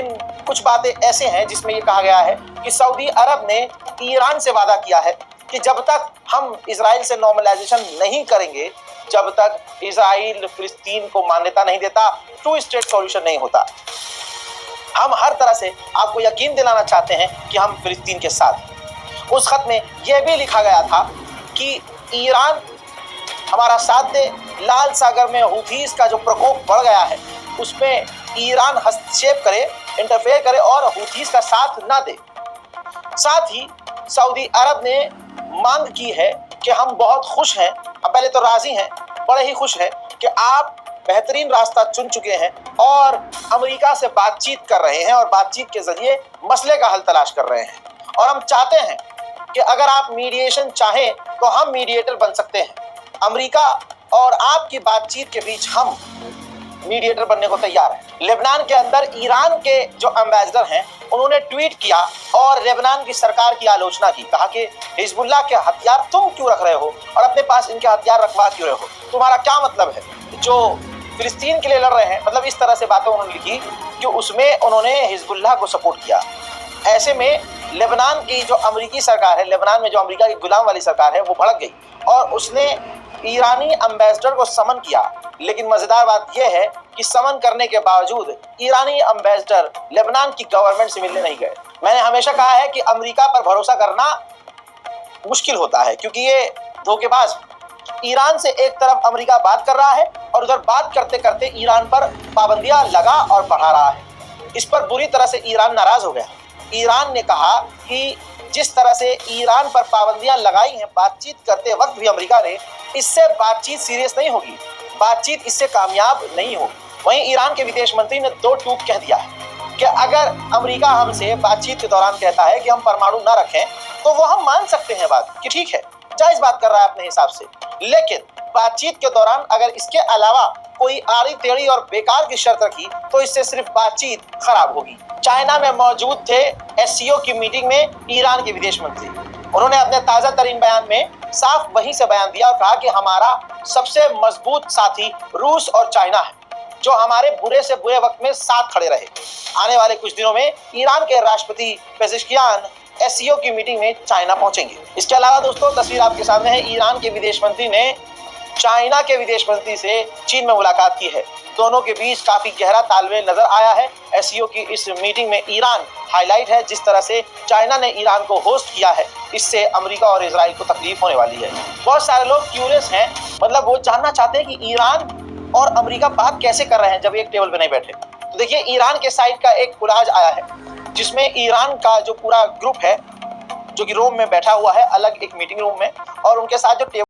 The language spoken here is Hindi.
लेकिन कुछ बातें ऐसे हैं जिसमें ये कहा गया है कि सऊदी अरब ने ईरान से वादा किया है कि जब तक हम इजराइल से नॉर्मलाइजेशन नहीं करेंगे, जब तक इजराइल फिलिस्तीन को मान्यता नहीं देता, टू स्टेट सॉल्यूशन नहीं होता। हम हर तरह से आपको यकीन दिलाना चाहते हैं कि हम फिलिस्तीन के साथ। उस खत में यह भी लिखा गया था कि ईरान हमारा साथ दे, लाल सागर में हूथीस का जो प्रकोप बढ़ गया है उसमें ईरान हस्तक्षेप करे, इंटरफेयर करे और हूथीस का साथ ना दे। साथ ही सऊदी अरब ने मांग की है कि हम बहुत खुश हैं, अब पहले तो राजी हैं, बड़े ही खुश हैं कि आप बेहतरीन रास्ता चुन चुके हैं और अमेरिका से बातचीत कर रहे हैं और बातचीत के जरिए मसले का हल तलाश कर रहे हैं। और हम चाहते हैं कि अगर आप मीडिएशन चाहें तो हम मीडिएटर बन सकते हैं। अमेरिका और आपकी बातचीत के बीच हम मीडिएटर बनने को तैयार हैं। लेबनान के अंदर ईरान के जो एम्बेसडर हैं उन्होंने ट्वीट किया और लेबनान की सरकार की आलोचना की, कहा कि हिजबुल्लाह के हथियार तुम क्यों रख रहे हो और अपने पास इनके हथियार रखवा क्यों रहे हो, तुम्हारा क्या मतलब है जो फिलिस्तीन के लिए लड़ रहे हैं। मतलब इस तरह से बातें उन्होंने लिखी कि उसमें उन्होंने हिजबुल्लाह को सपोर्ट किया। ऐसे में लेबनान की जो अमेरिकी सरकार है, लेबनान में जो अमेरिका की गुलाम वाली सरकार है, वो भड़क गई और उसने ईरानी एम्बेसडर को समन किया। लेकिन मजेदार बात यह है कि समन करने के बावजूद ईरानी एम्बेसडर लेबनान की गवर्नमेंट से मिलने नहीं गए। मैंने हमेशा कहा है कि अमेरिका पर भरोसा करना मुश्किल होता है क्योंकि ये धोखेबाज। ईरान से एक तरफ अमेरिका बात कर रहा है और उधर बात करते करते ईरान पर पाबंदियां लगा और बढ़ा रहा है। इस पर बुरी तरह से ईरान नाराज हो गया। ईरान ने कहा कि जिस तरह से ईरान पर पाबंदियां लगाई हैं बातचीत करते वक्त भी अमेरिका ने, इससे बातचीत सीरियस नहीं होगी, बातचीत इससे कामयाब नहीं होगी। वहीं ईरान के विदेश मंत्री ने दो टूक कह दिया है कि अगर अमेरिका हमसे बातचीत के दौरान कहता है कि हम परमाणु न रखें तो वो हम मान सकते हैं बात कि ठीक है, जायज बात कर रहा है अपने हिसाब से, लेकिन बातचीत के दौरान अगर इसके अलावा कोई आड़ी टेढ़ी और बेकार की शर्त रखी तो इससे सिर्फ बातचीत खराब होगी। चाइना में मौजूद थे एससीओ की मीटिंग में ईरान के विदेश मंत्री। उन्होंने अपने ताजा तरीन बयान में साफ वहीं से बयान दिया और कहा कि हमारा सबसे मजबूत साथी रूस और चाइना है जो हमारे बुरे से बुरे वक्त में साथ खड़े रहे। आने वाले कुछ दिनों में ईरान के राष्ट्रपति पेजेश्कियान एससीओ की मीटिंग में चाइना पहुंचेंगे। इसके अलावा दोस्तों तस्वीर आपके सामने है, ईरान के विदेश मंत्री ने चाइना के विदेश मंत्री से चीन में मुलाकात की है। दोनों के बीच काफी गहरा तालमेल नजर आया है। एससीओ की इस मीटिंग में ईरान हाईलाइट है। जिस तरह से चाइना ने ईरान को होस्ट किया है इससे अमेरिका और इजराइल को तकलीफ होने वाली है। बहुत सारे लोग क्यूरियस हैं, मतलब वो जानना चाहते हैं कि ईरान और अमेरिका बात कैसे कर रहे हैं जब एक टेबल पे नहीं बैठे। तो देखिए ईरान के साइड का एक पुलाज आया है जिसमें ईरान का जो पूरा ग्रुप है जो कि रोम में बैठा हुआ है अलग एक मीटिंग रूम में, और उनके साथ जो